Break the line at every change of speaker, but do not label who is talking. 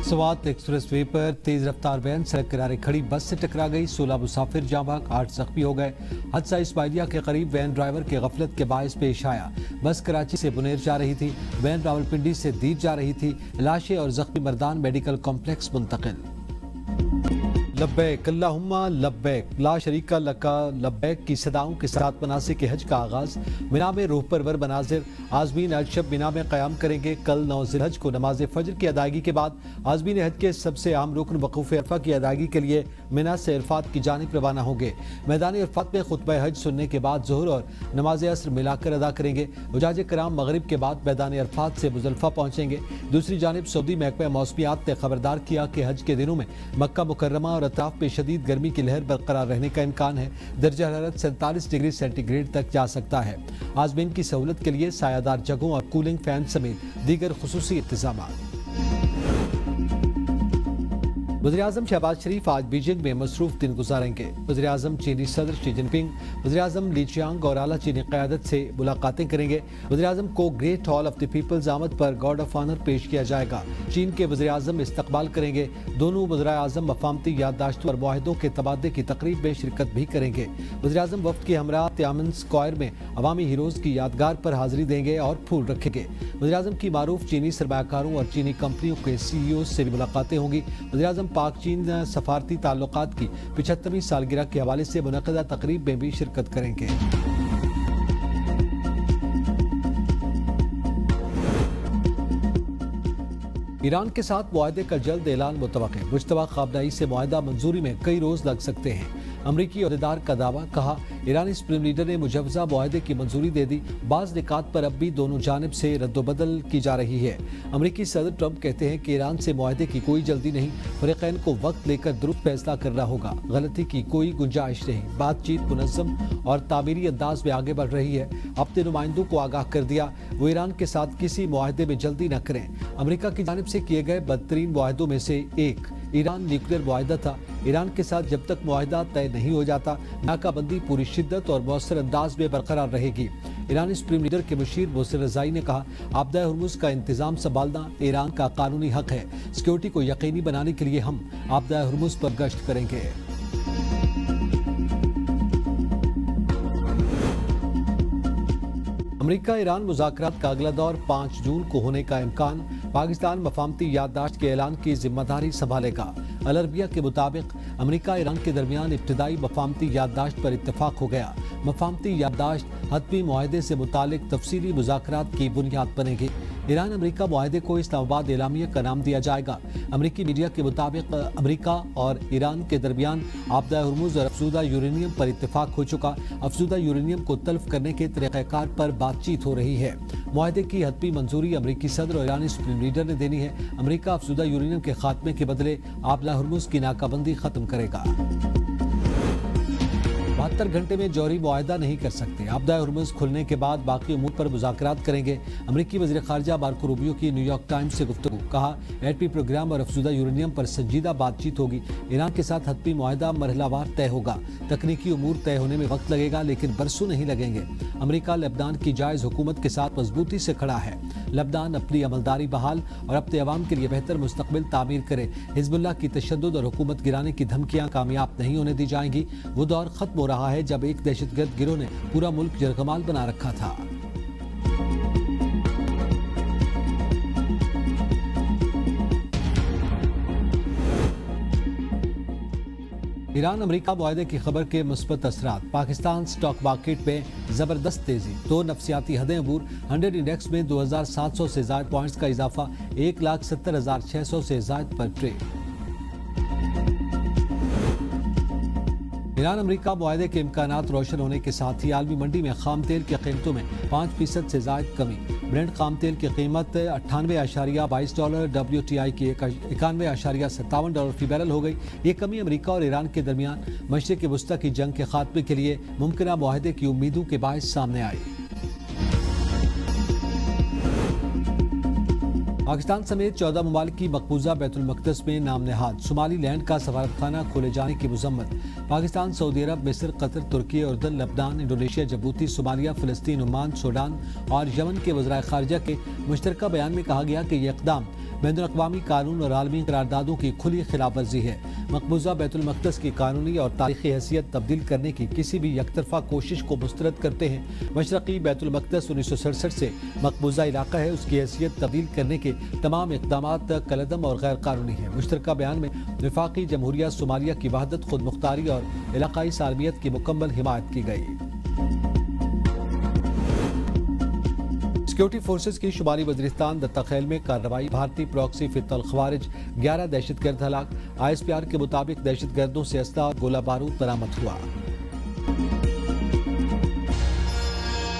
Swat express way पर तेज रफ्तार van सड़क किनारे खड़ी बस से टकरा गई। 16 मुसाफिर जाँ बहक, 8 जख्मी हो गए। हादसा इस्माइलिया के करीब वैन ड्राइवर के गफलत के बायस पेश आया। बस कराची से बुनेर जा रही थी, वैन रावलपिंडी से दीर जा रही थी। लाशें और जख्मी मर्दान मेडिकल कॉम्प्लेक्स मुंतकिल। लब्बैक अल्लाहुम्मा लब्बैक, ला शरीका लका लब्बैक की सदाओं के साथ मनासिक हज का आगाज। मिना में रूह परवर मनाजिर। आज़मीन आज शब मिना में क़याम करेंगे। कल 9 ज़िलहज को नमाज फजर की अदायगी के बाद आज़मीन हज के सबसे आम रुकन वक़ूफ़ अरफा की अदायगी के लिए मिना से अरफात की जानिब रवाना होंगे। मैदान अरफात में खुतबा हज सुनने के बाद ज़ोहर और नमाज असर मिलाकर अदा करेंगे। हुजाज कराम मगरिब के बाद मैदान अरफात से मुज़ल्फ़ा पहुँचेंगे। दूसरी जानिब सऊदी महकमा मौसमियात ने खबरदार किया कि हज के दिनों में मक्का मुकर्रमा और अतराफ में शदीद गर्मी की लहर बरकरार रहने का इम्कान है। दर्जा हरारत 47 डिग्री सेंटीग्रेड तक जा सकता है। आज़मीन की सहूलत के लिए सायादार जगहों और कूलिंग फैन समेत दीगर खुसूसी इंतजामात। वज़ीर-ए-आज़म शहबाज शरीफ आज बीजिंग में मसरूफ दिन गुजारेंगे। वज़ीर-ए-आज़म चीनी सदर शी जिनपिंग, वज़ीर-ए-आज़म ली चियांग और आला चीनी क़यादत से मुलाकातें करेंगे। वज़ीर-ए-आज़म को Great Hall of the Peoples आमद पर गार्ड ऑफ ऑनर पेश किया जाएगा। चीन के वज़ीर-ए-आज़म इस्तकबाल करेंगे। दोनों वज़ीर-ए-आज़म मफ़ाहमती याददाश्तों और मुआहिदों के तबादले की तकरीब में शिरकत भी करेंगे। वज़ीर-ए-आज़म वफ़द के हमरा त्यामन स्क्वायर में अवामी हीरोज़ की यादगार पर हाज़िरी देंगे और फूल रखेंगे। वज़ीर-ए-आज़म की मारूफ चीनी सरमायाकारों और चीनी कंपनियों के CEO से भी मुलाकातें होंगी। वज़ीर-ए-आज़म पाक चीन सफारती ताल्लुकात की 75वीं सालगिरह के हवाले से मुनक़दा तकरीब में भी शिरकत करेंगे। ईरान के साथ मुआहदे का जल्द ऐलान मुतवक्किल। मुश्तबा ख़ामनई से मुआहदा मंजूरी में कई रोज लग सकते हैं। अमरीकी अहदेदार का दावा, कहा ईरानी सुप्रीम लीडर ने मुजवजा मुआहदे की मंजूरी दे दी। बाज़ निकात पर अब भी दोनों जानिब से रद्दोबदल की जा रही है। अमरीकी सदर ट्रंप कहते हैं कि ईरान से मुआहदे की कोई जल्दी नहीं, फ़रीक़ैन को वक्त लेकर दुरुस्त फैसला करना होगा। गलती की कोई गुंजाइश नहीं। बातचीत मुनज़्ज़म और तामीरी अंदाज में आगे बढ़ रही है। अपने नुमाइंदों को आगाह कर दिया वो ईरान के साथ किसी मुआहदे में जल्दी न करें। अमरीका की जानिब से किए गए बदतरीन मुआहदों में से एक ईरान न्यूक्लियर मुआहदा था। ईरान के साथ जब तक मुआहदा तय नहीं हो जाता, नाकाबंदी पूरी शिद्दत और मौसर अंदाज में बरकरार रहेगी। ईरानी सुप्रीम लीडर के मुशीर मोहसिन रज़ाई ने कहा, आपदा हुर्मुज़ का इंतजाम संभालना ईरान का कानूनी हक है। सिक्योरिटी को यकीनी बनाने के लिए हम आपदा हुर्मुज़ पर गश्त करेंगे। अमरीका ईरान मुज़ाकरात का अगला दौर 5 जून को होने का इम्कान। पाकिस्तान मफ़ाहमती याददाश्त के ऐलान की जिम्मेदारी संभालेगा। अल अरबिया के मुताबिक अमरीका ईरान के दरमियान इब्तिदाई मफ़ाहमती याददाश्त पर इत्तफाक हो गया। मफ़ाहमती याददाश्त हतमी मुआहदे से मुतालिक तफसीली मुज़ाकरात की बुनियाद बनेगी। ईरान अमरीका मुआहदे को इस्लामाबाद एलामिया का नाम दिया जाएगा। अमरीकी मीडिया के मुताबिक अमरीका और ईरान के दरमियान आपदा हुर्मुज़ और अफज़ूदा यूरेनियम पर इत्तफाक हो चुका। अफज़ूदा यूरेनियम को तल्फ करने के तरीक़ाकार पर बातचीत हो रही है। मुआहदे की हतमी मंजूरी अमरीकी सदर और ईरानी सुप्रीम लीडर ने देनी है। अमरीका अफज़ूदा यूरेनियम के खात्मे के बदले आपदा हुर्मुज़ की नाकाबंदी खत्म करेगा। 72 घंटे में जौहरी मुआहदा नहीं कर सकते। आपदा हुर्मुज़ खुलने के बाद बाकी उमूर पर मुज़ाकरात करेंगे। अमरीकी वज़ीर ख़ारजा मार्को रूबियो की न्यूयॉर्क टाइम्स से गुफ्तगू, कहा एटमी प्रोग्राम और अफज़ूदा यूरेनियम पर संजीदा बातचीत होगी। ईरान के साथ हतमी मुआहदा मरहलावार तय होगा। तकनीकी उमूर तय होने में वक्त लगेगा, लेकिन बरसों नहीं लगेंगे। अमरीका लेबनान की जायज़ हुकूमत के साथ मजबूती से खड़ा है। लेबनान अपनी अमलदारी बहाल और अपने अवाम के लिए बेहतर मुस्तकबिल तामीर करे। हिज़्बुल्लाह की तशद्दुद और हुकूमत गिराने की धमकियाँ कामयाब नहीं होने दी जाएंगी। वो दौर खत्म हो रहा है जब एक दहशतगर्द गिरोह ने पूरा मुल्क जरगमाल बना रखा था। ईरान अमरीका मुआहदे की खबर के मुस्बत असरात। पाकिस्तान स्टॉक मार्केट में जबरदस्त तेजी, 2 नफ्सियाती हदें अबूर। 100 इंडेक्स में 2700 से ज़ायद पॉइंट्स का इजाफा, 1,70,600 से ज़ायद पर ट्रेड। ईरान अमरीका मुआहदे के इम्कानात रोशन होने के साथ ही आलमी मंडी में खाम तेल की कीमतों में 5% से ज़ायद कमी। ब्रेंट खाम तेल की कीमत $98.22, WTI की $91.57 फी बैरल हो गई। ये कमी अमरीका और ईरान के दरमियान मशरिक़ वुस्ता की जंग के खात्मे के लिए मुमकिन मुआहदे की उम्मीदों के बायस सामने आई। पाकिस्तान समेत 14 ममालिक की मकबूजा बैतुल मक़दस में नाम नहाद। सोमाली लैंड का सफारतखाना खोले जाने की मज़म्मत। पाकिस्तान, सऊदी अरब, मिस्र, कतर, तुर्की, उर्दन, लबनान, इंडोनेशिया, जबूती, सोमालिया, फ़लस्तीन, ओमान, सूडान और यमन के वज़राए ख़ारिजा के मुश्तरका बयान में कहा गया कि यह इक़दाम बैनुल अक़वामी कानून और आलमी करारदादों की खुली खिलाफ वर्जी है। मकबूजा बैतुल मक़दस की कानूनी और तारीख़ी हैसियत तब्दील करने की किसी भी यकतरफा कोशिश को मुस्तरद करते हैं। मशरक़ी बैतुल मक़दस 1967 से मकबूजा इलाका है, उसकी हैसियत तब्दील करने के तमाम इक़दामात कलअदम और गैर कानूनी है। मुश्तरका बयान में वफाकी जमहूरिया सोमालिया की वहदत, खुद मुख्तारी और इलाकाई सालमियत की मुकम्मल हिमायत की गई। सिक्योरिटी फोर्सेज की शुमारी वज़ीरिस्तान दत्ताखेल में कार्रवाई, भारतीय प्रॉक्सी फितल खवारिज, 11 दहशतगर्द हलाक। ISPR के मुताबिक दहशतगर्दों से असला और गोला बारूद बरामद हुआ।